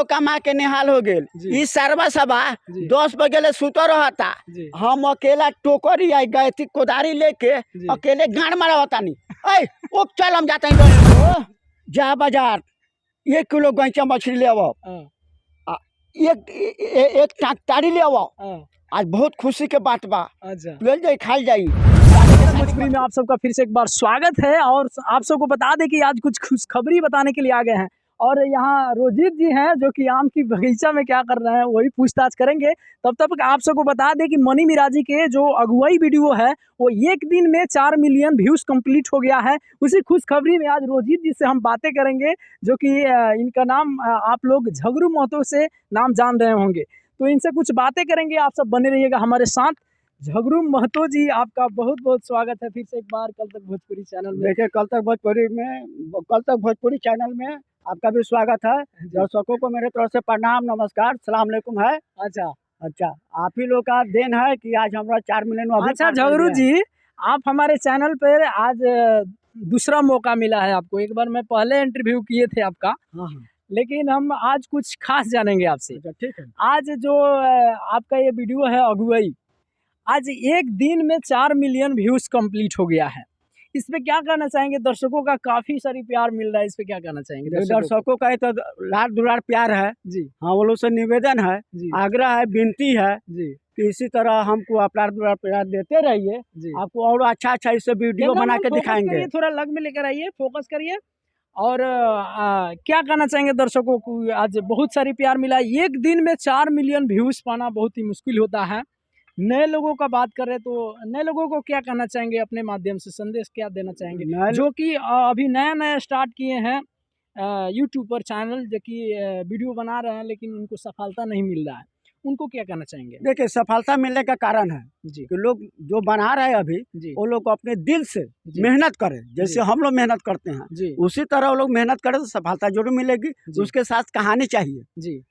लोग कमा के निहाल हो गेल। जी। ई सरवा सभा जी। 10 बजे ले सुतो रहता। जी। हम अकेला टोकरी आई गए थी कोदारी लेके जी। अकेले गांड मारा होता नहीं। ऐ ओ चल हम जाते हैं जा बाजार 1 किलो गैंचा मछली ले आओ। एक टांगतारी ले आओ। आज बहुत खुशी के बात बा। अच्छा ले जाई खाई जाई। भोजपुरी में आप सबका फिर से एक बार स्वागत है और आप सबको बता दें कि आज कुछ खुशखबरी बताने के लिए आ गए हैं और यहाँ रोजित जी हैं जो कि आम की बगीचा में क्या कर रहे हैं वही पूछताछ करेंगे। तब तक आप सबको बता दें कि मनी मिराजी के जो अगुवाई वीडियो है वो एक दिन में 4 मिलियन व्यूज कंप्लीट हो गया है। उसी खुशखबरी में आज रोजित जी से हम बातें करेंगे जो कि इनका नाम आप लोग झगरू महतो से नाम जान रहे होंगे, तो इनसे कुछ बातें करेंगे। आप सब बने रहिएगा हमारे साथ। झगरू महतो जी आपका बहुत बहुत स्वागत है फिर से एक बार कल तक भोजपुरी चैनल में। देखिए कल तक भोजपुरी चैनल में आपका भी स्वागत है। दर्शकों को मेरे तरफ से प्रणाम नमस्कार सलाम अलैकुम है। अच्छा आप ही लोग का देन है कि आज हमारा 4 मिलियन। अच्छा झगरू जी आप हमारे चैनल पर आज दूसरा मौका मिला है आपको। एक बार मैं पहले इंटरव्यू किए थे आपका। हाँ। लेकिन हम आज कुछ खास जानेंगे आपसे। ठीक है। आज जो आपका ये वीडियो है अगुवाई, आज एक दिन में 4 मिलियन व्यूज कंप्लीट हो गया है। इस पे क्या कहना चाहेंगे? दर्शकों का काफी सारी प्यार मिल रहा है, इस पे क्या कहना चाहेंगे? दर्शकों का तो लाड दुलार प्यार है जी। हाँ, वो लोग से निवेदन है, आग्रह है, विनती है जी कि इसी तरह हमको आप लाड दुलार प्यार देते रहिए। आपको और अच्छा इससे वीडियो बना के दिखाएंगे। थोड़ा लग में लेकर आइए, फोकस करिए। और क्या कहना चाहेंगे दर्शकों को? आज बहुत सारी प्यार मिला है। एक दिन में 4 मिलियन व्यूज पाना बहुत ही मुश्किल होता है। नए लोगों का बात करें तो नए लोगों को क्या कहना चाहेंगे? अपने माध्यम से संदेश क्या देना चाहेंगे जो कि अभी नया स्टार्ट किए हैं यूट्यूब पर चैनल, जो कि वीडियो बना रहे हैं लेकिन उनको सफलता नहीं मिल रहा है, उनको क्या कहना चाहेंगे? देखिए सफलता मिलने का कारण है जी कि लोग जो बना रहे हैं अभी वो लोग अपने दिल से मेहनत करें, जैसे हम लोग मेहनत करते हैं उसी तरह वो लोग मेहनत करें तो सफलता जरूर मिलेगी। उसके साथ कहानी चाहिए जी,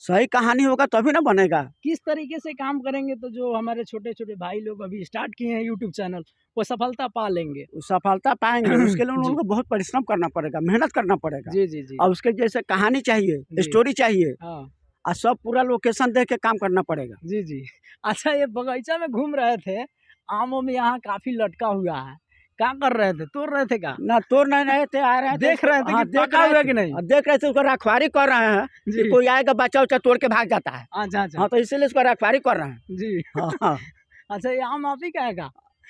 सही कहानी होगा तभी ना बनेगा। किस तरीके से काम करेंगे तो जो हमारे छोटे छोटे भाई लोग अभी स्टार्ट किए हैं यूट्यूब चैनल वो सफलता पा लेंगे? सफलता पाएंगे उसके लिए उनको बहुत परिश्रम करना पड़ेगा, मेहनत करना पड़ेगा। जी। और उसके जैसे कहानी चाहिए, स्टोरी चाहिए और सब पूरा लोकेशन देख के काम करना पड़ेगा। जी। अच्छा ये बगीचा में घूम रहे थे, आमों में यहाँ काफी लटका हुआ है, क्या कर रहे थे? तोड़ रहे थे क्या? ना तोड़ नहीं रहे थे, आ रहे थे देख रहे थे कि पका हुआ कि नहीं? देख रहे थे, उसको रखवारी कर रहे हैं कि कोई आएगा बच्चा उच्चा तोड़ के भाग जाता है। अच्छा हाँ तो इसीलिए इसको रखवारी कर रहे हैं जी। हाँ। अच्छा ये आम आप ही का है का?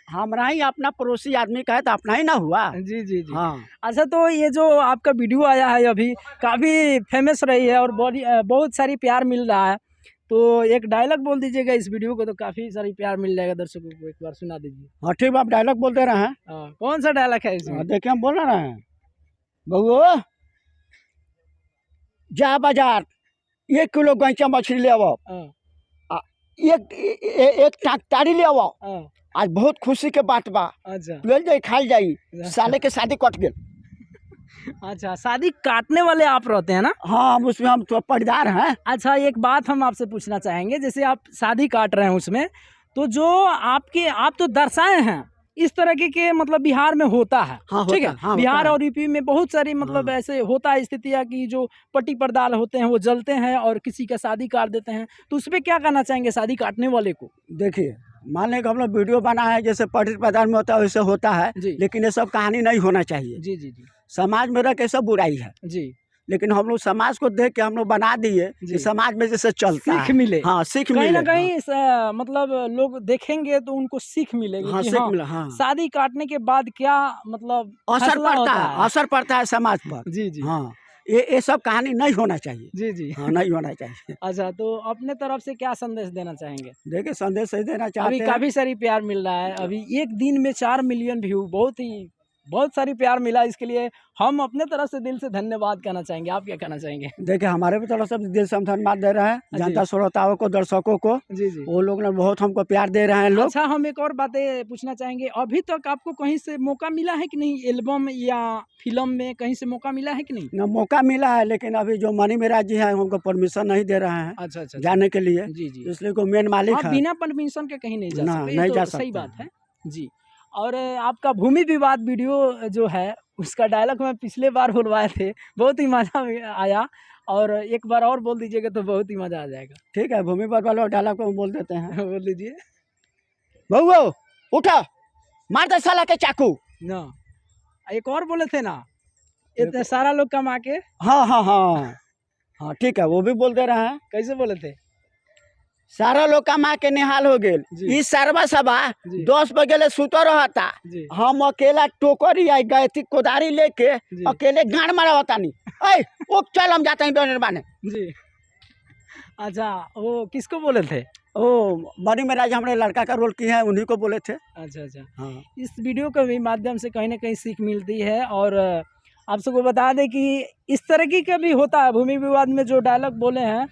हमारा ही अपना पड़ोसी आदमी का है तो अपना ही ना हुआ। जी हाँ। अच्छा तो ये जो आपका वीडियो आया है अभी काफी फेमस रही है और बहुत सारी प्यार मिल रहा है, तो एक डायलॉग बोल दीजिएगा इस वीडियो को तो काफी सारी प्यार मिल जाएगा दर्शकों को, एक बार सुना दीजिए। हाँ ठीक, आप डायलॉग बोल दे रहे हैं। कौन सा डायलॉग है इसमें? देखिए हम बोल रहे हैं बउओ जा बाजार 1 किलो गैंचा मछली ले आओ। एक टांगतारी ले आओ। आज बहुत खुशी के बात बा। अच्छा ले जाई खाई जाई। साले के शादी कट गए। अच्छा शादी काटने वाले आप रहते हैं ना? हाँ उसमें हम तो पड़दार हैं। अच्छा एक बात हम आपसे पूछना चाहेंगे, जैसे आप शादी काट रहे हैं उसमें तो जो आप तो दर्शाए हैं इस तरह के मतलब बिहार में होता है। हाँ, ठीक है। हाँ, बिहार और यूपी में बहुत सारी मतलब ऐसे होता है स्थितियाँ कि जो पट्टी पर्दाल होते हैं वो जलते हैं और किसी का शादी काट देते हैं, तो उस पर क्या कहना चाहेंगे शादी काटने वाले को? देखिए मान लें कि हम लोग वीडियो बना है जैसे पट्टी पर्दाल में होता है वैसे होता है, लेकिन ये सब कहानी नहीं होना चाहिए। जी। समाज में रह के सब बुराई है जी, लेकिन हम लोग समाज को देख के हम लोग बना दिए कि समाज में जैसे चलता सीख मिले। हाँ सीख कहीं मिले। ना कहीं मतलब लोग देखेंगे तो उनको सीख मिलेगी। हाँ, सीख मिला। हाँ। शादी काटने के बाद क्या मतलब असर पड़ता है समाज पर। जी। हाँ ये सब कहानी नहीं होना चाहिए। जी। हाँ नहीं होना चाहिए। अच्छा तो अपने तरफ से क्या संदेश देना चाहेंगे? देखिए संदेश सही देना चाहते हैं। अभी काफी सारी प्यार मिल रहा है, अभी एक दिन में 4 मिलियन व्यू, बहुत सारी प्यार मिला, इसके लिए हम अपने तरफ से दिल से धन्यवाद कहना चाहेंगे। आप क्या कहना चाहेंगे? देखिए हमारे भी तरफ से दिल से हम धन्यवाद दे रहे हैं जनता श्रोताओं को, दर्शकों को। जी। वो लोग ने बहुत हमको प्यार दे रहे हैं लोग। अच्छा हम एक और बातें पूछना चाहेंगे, अभी तक आपको कहीं से मौका मिला है कि नहीं? एल्बम या फिल्म में कहीं से मौका मिला है कि नहीं? ना मौका मिला है, लेकिन अभी जो मनी मिराज जी है हमको परमिशन नहीं दे रहे हैं। अच्छा जाने के लिए। जी। इसलिए कोई मेन मालिक है, बिना परमिशन के कहीं नहीं जा सकते, नहीं जा सकते। सही बात है जी। और आपका भूमि विवाद वीडियो जो है उसका डायलॉग मैं पिछले बार बोलवाए थे, बहुत ही मज़ा आया, और एक बार और बोल दीजिएगा तो बहुत ही मज़ा आ जाएगा। ठीक है, भूमि पर वाला डायलॉग को हम बोल देते हैं। बोल दीजिए। बहुओ उठा, मार दे साला के चाकू। ना, एक और बोले थे ना, इतने सारा लोग कमा के। हाँ हाँ हाँ हाँ, ठीक है, वो भी बोल दे रहे हैं। कैसे बोले थे? सारा लोग कमा के निहाल हो गेल, जी। इस सरवा सभा जी। 10 बजे सुतो रहता, जी। हम अकेला टोकरी आई गए थी कोदारी लेके, अकेले गाड़ मारा होता नहीं। ऐ उठ चल, हम जाते हैं डोनर बाने। जी। अच्छा, वो किसको बोले थे? ओ बनी महाराज हमारे लड़का का रोल किया है, उन्हीं को बोले थे। अच्छा अच्छा। हाँ। इस वीडियो के भी माध्यम से कहीं ना कहीं सीख मिलती है, और आप सबको बता दें कि इस तरीके का भी होता है। भूमि विवाद में जो डायलॉग बोले हैं,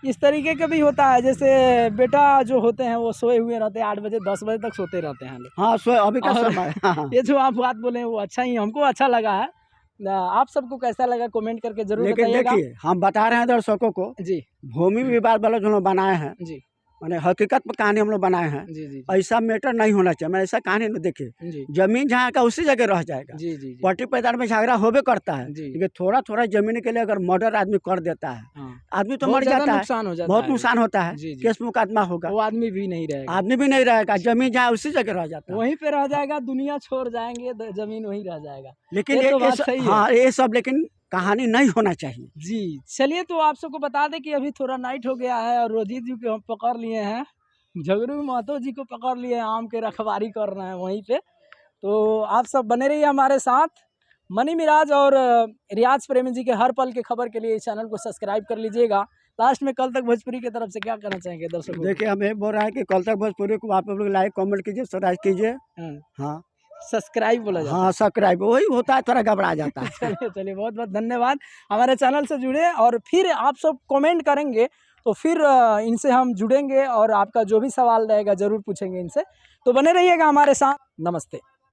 इस तरीके का भी होता है। जैसे बेटा जो होते हैं वो सोए हुए रहते हैं, 8 बजे 10 बजे तक सोते रहते हैं लोग। हाँ, सोए अभी का और समय। हाँ। ये जो आप बात बोले वो अच्छा ही, हमको अच्छा लगा है। आप सबको कैसा लगा कमेंट करके जरूर लेकिन बताइएगा। देखिए, हम बता रहे हैं दर्शकों को, जी भूमि विवाद वाला जो लोग बनाए हैं, जी माने हकीकत पर कहानी हम लोग बनाए हैं। जी जी ऐसा मैटर नहीं होना चाहिए। मैं ऐसा कहानी नहीं देखिए, जी जमीन जहाँ का उसी जगह रह जाएगा। जी जी जी पट्टी पैदार में झगड़ा होबे करता है, जी। लेकिन थोड़ा थोड़ा जमीन के लिए अगर मर्डर आदमी कर देता है, हाँ। आदमी तो बहुत मर ज़्यादा जाता है, नुकसान हो जाता बहुत है। नुकसान होता है, जी, जी। केस मुकदमा होगा, वो आदमी भी नहीं रहेगा, आदमी भी नहीं रहेगा, जमीन जहाँ उसी जगह रह जाता है। वहीं पे रह जाएगा, दुनिया छोड़ जाएंगे, जमीन वहीं रह जाएगा। लेकिन ये तो बात सही है। हाँ, ये सब लेकिन कहानी नहीं होना चाहिए। जी चलिए, तो आप सबको बता दें कि अभी थोड़ा नाइट हो गया है, और रोजित जी को हम पकड़ लिए हैं, झगड़ू महतो जी को पकड़ लिए हैं, आम के रखवारी कर रहे हैं वहीं पे। तो आप सब बने रहिए हमारे साथ। मनी मिराज और रियाज प्रेमी जी के हर पल के खबर के लिए इस चैनल को सब्सक्राइब कर लीजिएगा। लास्ट में कल तक भोजपुरी की तरफ से क्या कहना चाहेंगे दर्शकों को? देखिए, हम ये बोल रहे हैं कि कल तक भोजपुरी को आप लोग लाइक कमेंट कीजिए, सब्सक्राइब कीजिए। हाँ, सब्सक्राइब बोला जाता है। हाँ, सब्सक्राइब वही होता है, थोड़ा घबरा जाता है। चलिए चलिए, बहुत बहुत धन्यवाद हमारे चैनल से जुड़े, और फिर आप सब कमेंट करेंगे तो फिर इनसे हम जुड़ेंगे, और आपका जो भी सवाल रहेगा ज़रूर पूछेंगे इनसे। तो बने रहिएगा हमारे साथ। नमस्ते।